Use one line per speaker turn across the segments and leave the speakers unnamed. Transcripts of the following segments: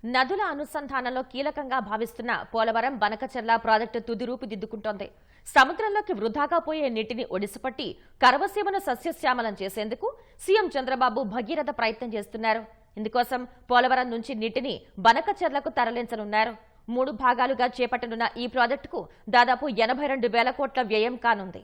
నదుల అనుసంధానంలో కీలకంగా భావిస్తున్న పోలవరం బనకచెర్ల ప్రాజెక్టు తుది రూపుదిద్దుకుంటోంది. సముద్రంలోకి వృధాగా పోయే నీటిని ఒడిసిపట్టి కరవసీమను సస్యశ్యామలం చేసేందుకు సీఎం చంద్రబాబు భగీరథ ప్రయత్నం చేస్తున్నారు. ఇందుకోసం పోలవరం నుంచి నీటిని బనకచెర్లకు తరలించనున్నారు. 3 భాగాలుగా చేపట్టనున్న ఈ ప్రాజెక్టుకు దాదాపు 82,000 కోట్ల వ్యయం కానుంది.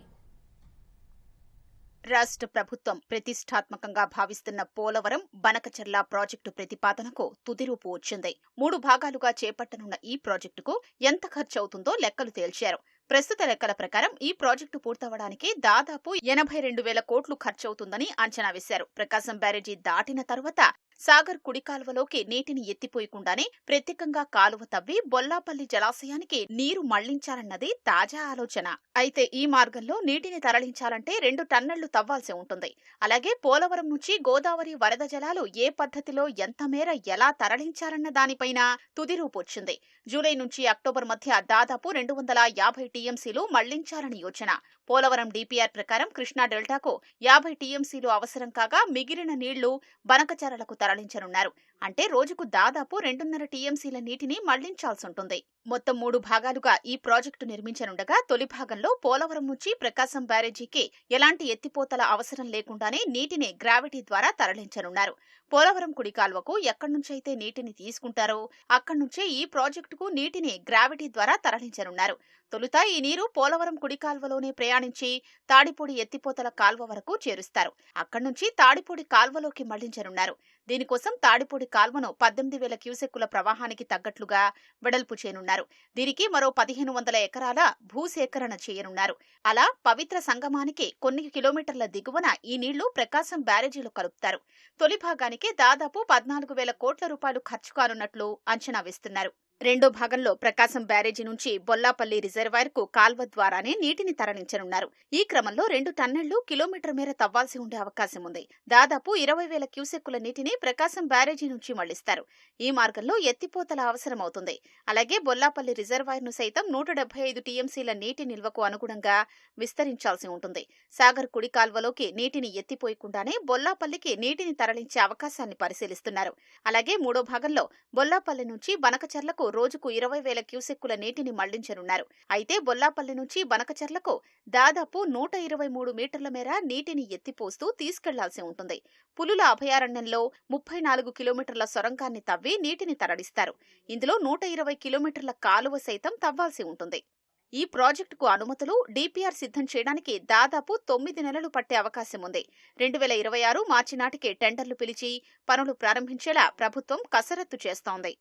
రాష్ట్ర ప్రభుత్వం ప్రతిష్టాత్మకంగా భావిస్తున్న పోలవరం బనకచెర్ల ప్రాజెక్టు ప్రతిపాదనకు తుదిరూపు వచ్చింది. 3 భాగాలుగా చేపట్టనున్న ఈ ప్రాజెక్టుకు ఎంత ఖర్చు అవుతుందో లెక్కలు తేల్చారు. ప్రస్తుత లెక్కల ప్రకారం ఈ ప్రాజెక్టు పూర్తవడానికి దాదాపు 82,000 కోట్లు ఖర్చవుతుందని అంచనా వేశారు. ప్రకాశం బ్యారేజీ దాటిన తర్వాత సాగర్ కుడి కాలువలోకి నీటిని ఎత్తిపోయకుండానే ప్రత్యేకంగా కాలువ తవ్వి బొల్లాపల్లి జలాశయానికి నీరు మళ్లించాలన్నది తాజా ఆలోచన. అయితే ఈ మార్గంలో నీటిని తరలించాలంటే 2 టన్నళ్లు తవ్వాల్సి ఉంటుంది. అలాగే పోలవరం నుంచి గోదావరి వరద జలాలు ఏ పద్ధతిలో ఎంత మేర ఎలా తరలించాలన్న దానిపైన తుదిరూపొచ్చింది. జూలై నుంచి అక్టోబర్ మధ్య దాదాపు 250 టీఎంసీలు మళ్లించాలని యోచన. పోలవరం డీపీఆర్ ప్రకారం కృష్ణా డెల్టాకు 50 టీఎంసీలు అవసరం కాగా మిగిలిన నీళ్లు బనకచెర్లకు తరలించనున్నారు. అంటే రోజుకు దాదాపు 2.5 టీఎంసీల నీటిని మళ్లించాల్సుంటుంది. మొత్తం 3 భాగాలుగా ఈ ప్రాజెక్టు నిర్మించనుండగా తొలి భాగంలో పోలవరం నుంచి ప్రకాశం బ్యారేజీకి ఎలాంటి ఎత్తిపోతల అవసరం లేకుండానే నీటిని గ్రావిటీ ద్వారా తరలించనున్నారు. పోలవరం కుడి కాల్వకు ఎక్కడి నుంచైతే నీటిని తీసుకుంటారో అక్కడి నుంచే ఈ ప్రాజెక్టుకు నీటిని గ్రావిటీ ద్వారా తరలించనున్నారు. తొలుత ఈ నీరు పోలవరం కుడి కాల్వలోనే ప్రయాణించి తాడిపొడి ఎత్తిపోతల కాల్వ వరకు చేరుస్తారు. అక్కడి నుంచి తాడిపొడి కాల్వలోకి మళ్లించనున్నారు. దీనికోసం తాడిపొడి కాల్వను 18,000 క్యూసెక్కుల ప్రవాహానికి తగ్గట్లుగా వెడల్పు చేయనున్నారు. దీనికి మరో 1,500 ఎకరాల భూసేకరణ చేయనున్నారు. అలా పవిత్ర సంగమానికి కొన్ని కిలోమీటర్ల దిగువన ఈ నీళ్లు ప్రకాశం బ్యారేజీలో కలుపుతారు. తొలి భాగానికి దాదాపు 14,000 కోట్ల రూపాయలు ఖర్చు కానున్నట్లు అంచనా వేస్తున్నారు. రెండో భాగంలో ప్రకాశం బ్యారేజీ నుంచి బొల్లాపల్లి రిజర్వాయర్కు కాల్వ ద్వారానే నీటిని తరలించనున్నారు. ఈ క్రమంలో 2 టన్నళ్లు కిలోమీటర్ మేర తవ్వాల్సి ఉండే అవకాశం ఉంది. దాదాపు 20,000 క్యూసెక్కుల నీటిని ప్రకాశం బ్యారేజీ నుంచి మళ్లిస్తారు. ఈ మార్గంలో ఎత్తిపోతల అవసరమవుతుంది. అలాగే బొల్లాపల్లి రిజర్వాయర్ను సైతం 175 టీఎంసీల నీటి నిల్వకు అనుగుణంగా విస్తరించాల్సి ఉంటుంది. సాగర్ కుడి కాల్వలోకి నీటిని ఎత్తిపోయకుండానే బొల్లాపల్లికి నీటిని తరలించే అవకాశాన్ని పరిశీలిస్తున్నారు. అలాగే మూడో భాగంలో బొల్లాపల్లి నుంచి బనకచెర్లకు రోజుకు 20,000 క్యూసెక్కుల నీటిని మళ్లించనున్నారు. అయితే బొల్లాపల్లి నుంచి బనకచెర్లకు దాదాపు 123 మీటర్ల మేర నీటిని ఎత్తిపోస్తూ తీసుకెళ్లాల్సి ఉంటుంది. పులుల అభయారణ్యంలో 34 కిలోమీటర్ల సొరంగాన్ని తవ్వి నీటిని తరలిస్తారు. ఇందులో 120 కిలోమీటర్ల కాలువ సైతం తవ్వాల్సి ఉంటుంది. ఈ ప్రాజెక్టుకు అనుమతులు, డీపీఆర్ సిద్ధం చేయడానికి దాదాపు 9 నెలలు పట్టే అవకాశం ఉంది. 2026 మార్చి నాటికి టెండర్లు పిలిచి పనులు ప్రారంభించేలా ప్రభుత్వం కసరత్తు చేస్తోంది.